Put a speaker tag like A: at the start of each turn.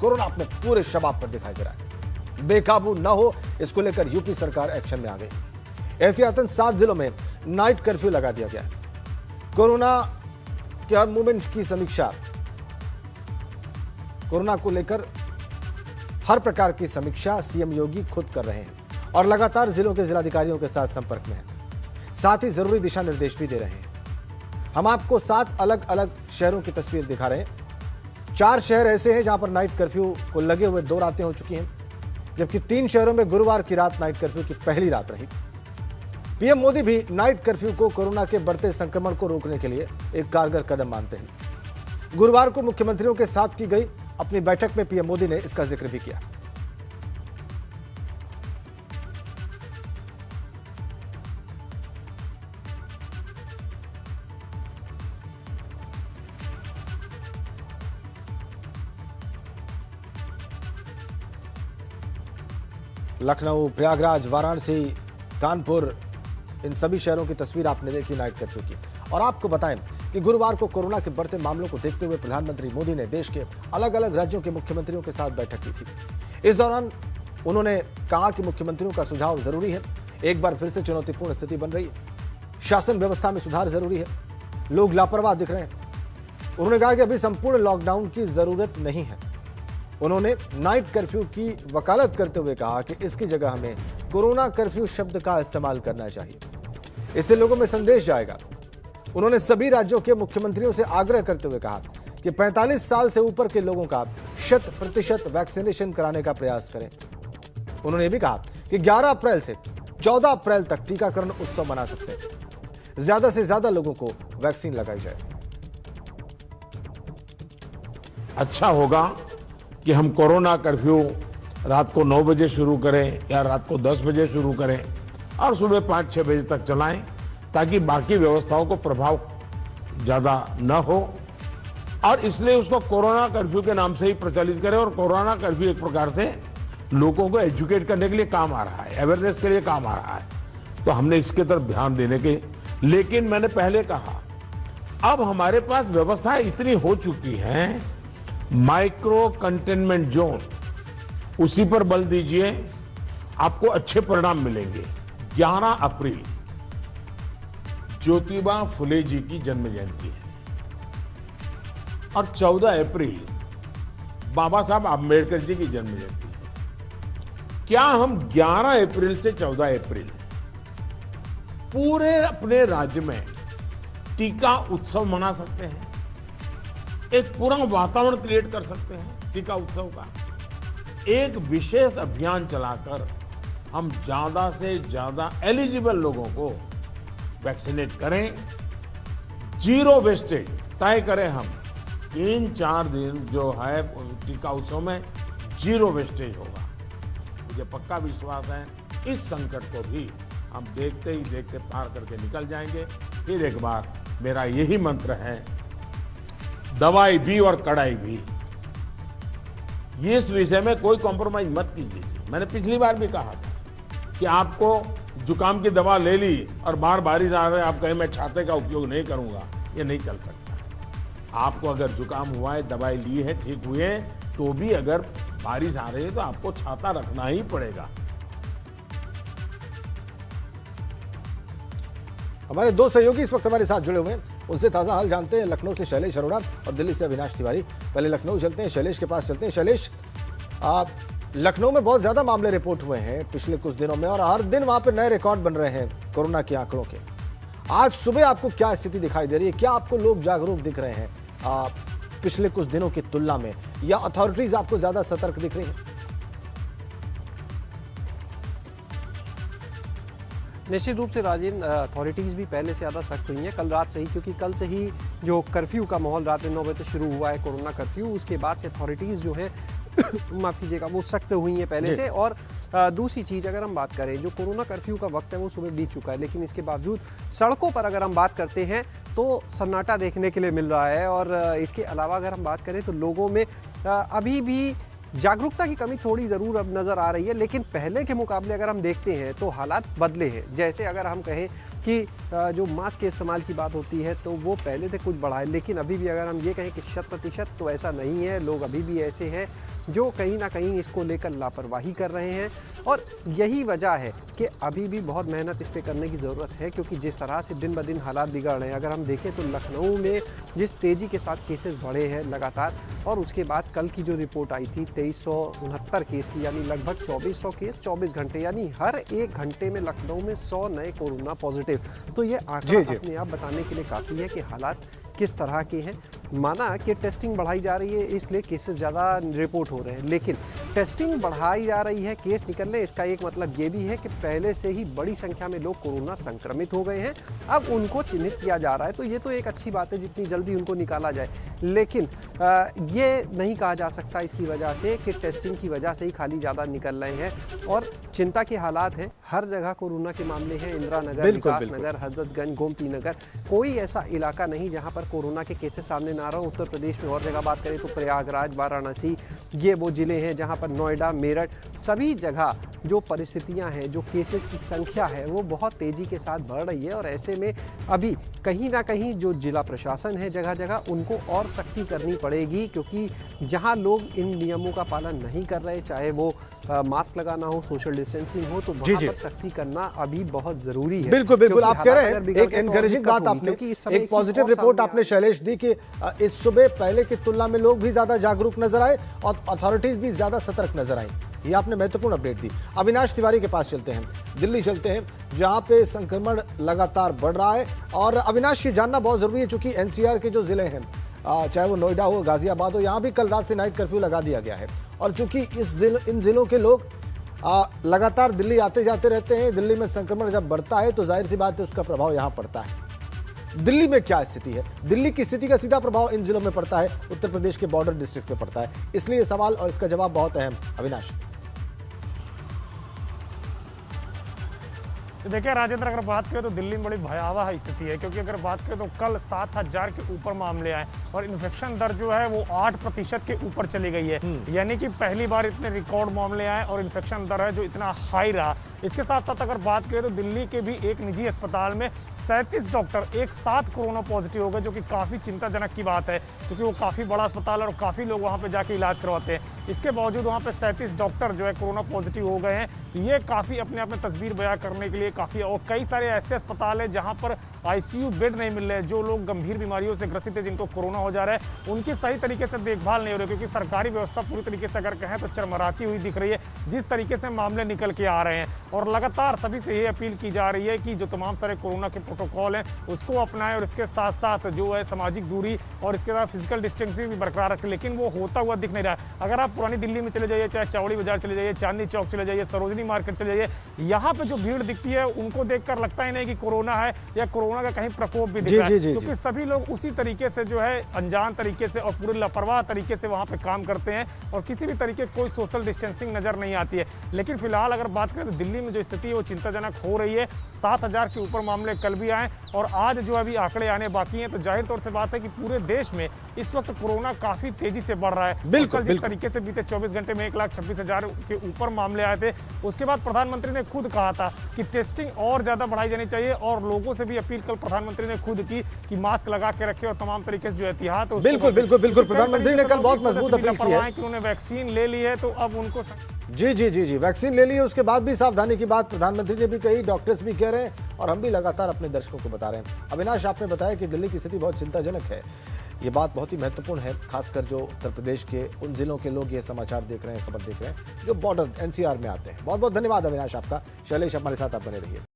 A: Corona अपने पूरे शबाब पर दिखाई दे रहा है। बेकाबू न हो, इसको लेकर यूपी सरकार एक्शन में आ गई। एहतियातन 7 जिलों में नाइट कर्फ्यू लगा दिया गया है। कोरोना के हर मूवमेंट की समीक्षा, कोरोना को लेकर हर प्रकार की समीक्षा सीएम योगी खुद कर रहे हैं और लगातार जिलों के जिलाधिकारियों के साथ संपर्क में हैं। साथ ही जरूरी दिशा निर्देश भी दे रहे हैं। हम आपको 7 अलग अलग शहरों की तस्वीर दिखा रहे हैं। 4 शहर ऐसे हैं जहां पर नाइट कर्फ्यू को लगे हुए 2 रातें हो चुकी हैं, जबकि 3 शहरों में गुरुवार की रात नाइट कर्फ्यू की पहली रात रही। पीएम मोदी भी नाइट कर्फ्यू को कोरोना के बढ़ते संक्रमण को रोकने के लिए एक कारगर कदम मानते हैं। गुरुवार को मुख्यमंत्रियों के साथ की गई अपनी बैठक में पीएम मोदी ने इसका जिक्र भी किया। लखनऊ, प्रयागराज, वाराणसी, कानपुर, इन सभी शहरों की तस्वीर आपने देखी नाइट कर्फ्यू की। और आपको बताएं कि गुरुवार को कोरोना के बढ़ते मामलों को देखते हुए प्रधानमंत्री मोदी ने देश के अलग अलग राज्यों के मुख्यमंत्रियों के साथ बैठक की थी। इस दौरान उन्होंने कहा कि मुख्यमंत्रियों का सुझाव जरूरी है। एक बार फिर से चुनौतीपूर्ण स्थिति बन रही है। शासन व्यवस्था में सुधार जरूरी है। लोग लापरवाह दिख रहे हैं। उन्होंने कहा कि अभी संपूर्ण लॉकडाउन की जरूरत नहीं है। उन्होंने नाइट कर्फ्यू की वकालत करते हुए कहा कि इसकी जगह हमें कोरोना कर्फ्यू शब्द का इस्तेमाल करना चाहिए। इससे लोगों में संदेश जाएगा। उन्होंने सभी राज्यों के मुख्यमंत्रियों से आग्रह करते हुए कहा कि 45 साल से ऊपर के लोगों का 100% वैक्सीनेशन कराने का प्रयास करें। उन्होंने भी कहा कि 11 अप्रैल से 14 अप्रैल तक टीकाकरण उत्सव मना सकते हैं। ज्यादा से ज्यादा लोगों को वैक्सीन लगाई जाए।
B: अच्छा होगा कि हम कोरोना कर्फ्यू रात को 9 बजे शुरू करें या रात को 10 बजे शुरू करें और सुबह 5-6 बजे तक चलाएं, ताकि बाकी व्यवस्थाओं को प्रभाव ज़्यादा न हो। और इसलिए उसको कोरोना कर्फ्यू के नाम से ही प्रचलित करें। और कोरोना कर्फ्यू एक प्रकार से लोगों को एजुकेट करने के लिए काम आ रहा है, अवेयरनेस के लिए काम आ रहा है। तो हमने इसके तरफ ध्यान देने के, लेकिन मैंने पहले कहा, अब हमारे पास व्यवस्था इतनी हो चुकी है, माइक्रो कंटेनमेंट जोन, उसी पर बल दीजिए, आपको अच्छे परिणाम मिलेंगे। 11 अप्रैल ज्योतिबा फुले जी की जन्म जयंती है और 14 अप्रैल बाबा साहब आम्बेडकर जी की जन्म जयंती है। क्या हम 11 अप्रैल से 14 अप्रैल पूरे अपने राज्य में टीका उत्सव मना सकते हैं? एक पूरा वातावरण क्रिएट कर सकते हैं टीका उत्सव का। एक विशेष अभियान चलाकर हम ज्यादा से ज्यादा एलिजिबल लोगों को वैक्सीनेट करें। 0 वेस्टेज तय करें हम। 3-4 दिन जो है टीका उत्सव में 0 वेस्टेज होगा। मुझे पक्का विश्वास है इस संकट को भी हम देखते ही देखते पार करके निकल जाएंगे। फिर एक बार मेरा यही मंत्र है, दवाई भी और कड़ाई भी। इस विषय में कोई कॉम्प्रोमाइज मत कीजिए। मैंने पिछली बार भी कहा था कि आपको जुकाम की दवा ले ली और बाहर बारिश आ रहा है, आप कहें मैं छाते का उपयोग नहीं करूंगा, ये नहीं चल सकता। आपको अगर जुकाम हुआ है, दवाई ली है, ठीक हुए, तो भी अगर बारिश आ रही है तो आपको छाता रखना ही पड़ेगा।
A: हमारे 2 सहयोगी इस वक्त हमारे साथ जुड़े हुए हैं, उनसे ताजा हाल जानते हैं। लखनऊ से शैलेश अरोड़ा और दिल्ली से अविनाश तिवारी। पहले लखनऊ चलते हैं, शैलेश के पास चलते हैं। शैलेश, लखनऊ में बहुत ज्यादा मामले रिपोर्ट हुए हैं पिछले कुछ दिनों में और हर दिन वहां पर नए रिकॉर्ड बन रहे हैं कोरोना के आंकड़ों के। आज सुबह आपको क्या स्थिति दिखाई दे रही है? क्या आपको लोग जागरूक दिख रहे हैं पिछले कुछ दिनों की तुलना में, या अथॉरिटीज आपको ज्यादा सतर्क दिख रही है?
C: निश्चित रूप से राजेंद्र, अथॉरिटीज़ भी पहले से ज़्यादा सख्त हुई हैं कल रात से ही, क्योंकि कल से ही जो कर्फ्यू का माहौल रात में 9 बजे शुरू हुआ है कोरोना कर्फ्यू, उसके बाद से अथॉरिटीज़ जो है माफ़ कीजिएगा, वो सख्त हुई हैं पहले से। और दूसरी चीज़, अगर हम बात करें, जो कोरोना कर्फ्यू का वक्त है वो सुबह बीत चुका है, लेकिन इसके बावजूद सड़कों पर अगर हम बात करते हैं तो सन्नाटा देखने के लिए मिल रहा है। और इसके अलावा अगर हम बात करें तो लोगों में अभी भी जागरूकता की कमी थोड़ी ज़रूर अब नज़र आ रही है, लेकिन पहले के मुकाबले अगर हम देखते हैं तो हालात बदले हैं। जैसे अगर हम कहें कि जो मास्क के इस्तेमाल की बात होती है तो वो पहले से कुछ बढ़ा है, लेकिन अभी भी अगर हम ये कहें कि 100% तो ऐसा नहीं है। लोग अभी भी ऐसे हैं जो कहीं ना कहीं इसको लेकर लापरवाही कर रहे हैं। और यही वजह है कि अभी भी बहुत मेहनत इस पर करने की ज़रूरत है, क्योंकि जिस तरह से दिन ब दिन हालात बिगड़ रहे हैं, अगर हम देखें तो लखनऊ में जिस तेज़ी के साथ केसेस बढ़े हैं लगातार, और उसके बाद कल की जो रिपोर्ट आई थी 2369 केस की, यानी लगभग 2400 केस 24 घंटे, यानी हर 1 घंटे में लखनऊ में 100 नए कोरोना पॉजिटिव। तो ये आंकड़ा अपने आप बताने के लिए काफ़ी है कि हालात किस तरह के हैं। माना कि टेस्टिंग बढ़ाई जा रही है, इसलिए केसेस ज़्यादा रिपोर्ट हो रहे हैं, लेकिन टेस्टिंग बढ़ाई जा रही है, केस निकल रहे, इसका एक मतलब ये भी है कि पहले से ही बड़ी संख्या में लोग कोरोना संक्रमित हो गए हैं, अब उनको चिन्हित किया जा रहा है। तो ये तो एक अच्छी बात है जितनी जल्दी उनको निकाला जाए, लेकिन ये नहीं कहा जा सकता इसकी वजह से कि टेस्टिंग की वजह से ही खाली ज़्यादा निकल रहे हैं। और चिंता के हालात हैं, हर जगह कोरोना के मामले हैं, इंदिरा नगर, विकास नगर, हजरतगंज, गोमती नगर, कोई ऐसा इलाका नहीं जहाँ पर कोरोना के केसेस सामने ना रहो। उत्तर प्रदेश में और जगह बात करें तो प्रयागराज, वाराणसी, ये वो जिले हैं जहां पर नोएडा, मेरठ, सभी जगह जो परिस्थितियां हैं, जो केसेस की संख्या है वो बहुत तेज़ी के साथ बढ़ रही है। और ऐसे में अभी कहीं ना कहीं जो जिला प्रशासन है जगह जगह उनको और सख्ती करनी पड़ेगी, क्योंकि जहां लोग इन नियमों का पालन नहीं कर रहे, चाहे वो मास्क लगाना हो, सोशल डिस्टेंसिंग हो, तो वहां पर सख्ती करना अभी बहुत ज़रूरी है।
A: बिल्कुल बिल्कुल, आप कह रहे हैं एक एनकरेजिंग बात आपने, एक पॉजिटिव रिपोर्ट आपने शैलेश दी कि इस सुबह पहले की तुलना में लोग भी ज्यादा जागरूक नजर आए और अथॉरिटीज भी ज्यादा सतर्क नजर आई। ये आपने महत्वपूर्ण अपडेट दी। अविनाश तिवारी के पास चलते हैं, दिल्ली चलते हैं जहां पे संक्रमण लगातार बढ़ रहा है। और अविनाश, ये जानना बहुत जरूरी है क्योंकि एनसीआर के जो जिले हैं, चाहे वो नोएडा हो, गाजियाबाद हो, यहाँ भी कल रात से नाइट कर्फ्यू लगा दिया गया है। और चूंकि इन जिलों के लोग लगातार दिल्ली आते जाते रहते हैं, दिल्ली में संक्रमण जब बढ़ता है तो जाहिर सी बात है उसका प्रभाव यहाँ पड़ता है। दिल्ली में क्या स्थिति है? दिल्ली की स्थिति का सीधा प्रभाव इन जिलों में पड़ता है, उत्तर प्रदेश के बॉर्डर डिस्ट्रिक्ट में पड़ता है, इसलिए ये सवाल और इसका जवाब बहुत अहम। अविनाश,
D: देखिए राजेंद्र, अगर बात करें तो दिल्ली में बड़ी भयावह स्थिति है, क्योंकि अगर बात करें तो कल 7000 के ऊपर मामले आए और इन्फेक्शन दर जो है वो 8% के ऊपर चली गई है। यानी कि पहली बार इतने रिकॉर्ड मामले आए और इन्फेक्शन दर है जो इतना हाई रहा। इसके साथ साथ अगर बात करें तो दिल्ली के भी एक निजी अस्पताल में 37 डॉक्टर एक साथ कोरोना पॉजिटिव हो गए, जो कि काफ़ी चिंताजनक की बात है, क्योंकि वो काफ़ी बड़ा अस्पताल है और काफ़ी लोग वहाँ पे जाके इलाज करवाते हैं। इसके बावजूद वहाँ पे 37 डॉक्टर जो है कोरोना पॉजिटिव हो गए हैं। तो ये काफ़ी अपने आप में तस्वीर बयां करने के लिए काफ़ी, और कई सारे ऐसे अस्पताल हैं जहाँ पर ICU बेड नहीं मिल रहे, जो लोग गंभीर बीमारियों से ग्रसित है, जिनको कोरोना हो जा रहा है, उनकी सही तरीके से देखभाल नहीं हो रही, क्योंकि सरकारी व्यवस्था पूरी तरीके से अगर कहें तो चरमराती हुई दिख रही है, जिस तरीके से मामले निकल के आ रहे हैं। और लगातार सभी से ये अपील की जा रही है कि जो तमाम सारे कोरोना के प्रोटोकॉल हैं उसको अपनाएं, और इसके साथ साथ जो है सामाजिक दूरी और इसके साथ फिजिकल डिस्टेंसिंग भी बरकरार रखें। लेकिन वो होता हुआ दिख नहीं रहा है। अगर आप पुरानी दिल्ली में चले जाइए, चाहे चौड़ी बाजार चले जाइए, चांदनी चौक चले जाइए, सरोजनी मार्केट चले जाइए, यहाँ पे जो भीड़ दिखती है उनको देखकर लगता ही नहीं कि कोरोना है या कोरोना का कहीं प्रकोप भी दिख रहा है, क्योंकि सभी लोग उसी तरीके से जो है अनजान तरीके से और पूरे लापरवाह तरीके से वहाँ पे काम करते हैं और किसी भी तरीके कोई सोशल डिस्टेंसिंग नजर नहीं आती है। लेकिन फिलहाल अगर बात करें तो दिल्ली में जो स्थिति है वो चिंताजनक हो रही है। 7000 के ऊपर मामले कल भी आए और आज जो अभी आंकड़े आने बाकी हैं, तो जाहिर तौर से बात है कि पूरे देश में इस वक्त कोरोना काफी तेजी से बढ़ रहा है।
A: बिल्कुल,
D: जिस तरीके से बीते 24 घंटे में 1,26,000 के ऊपर मामले आए थे, उसके बाद प्रधानमंत्री ने खुद कहा था कि टेस्टिंग और ज्यादा बढ़ाई जानी चाहिए और लोगों से भी अपील कल प्रधानमंत्री ने खुद की कि मास्क लगा के रखे और तमाम तरीके से जो एहतियात है।
A: बिल्कुल बिल्कुल बिल्कुल, प्रधानमंत्री ने कल बहुत मजबूत अपील की है
D: कि उन्होंने वैक्सीन ले ली है, तो अब उनको
A: जी वैक्सीन ले ली है, उसके बाद भी सावधानी की बात प्रधानमंत्री ने भी कही, डॉक्टर्स भी कह रहे हैं और हम भी लगातार अपने दर्शकों को बता रहे हैं। अविनाश, आपने बताया कि दिल्ली की स्थिति बहुत चिंताजनक है, ये बात बहुत ही महत्वपूर्ण है, खासकर जो उत्तर प्रदेश के उन जिलों के लोग ये समाचार देख रहे हैं, खबर देख रहे हैं जो बॉर्डर NCR में आते हैं। बहुत बहुत धन्यवाद अविनाश आपका। शैलेश, हमारे साथ आप बने रहिए।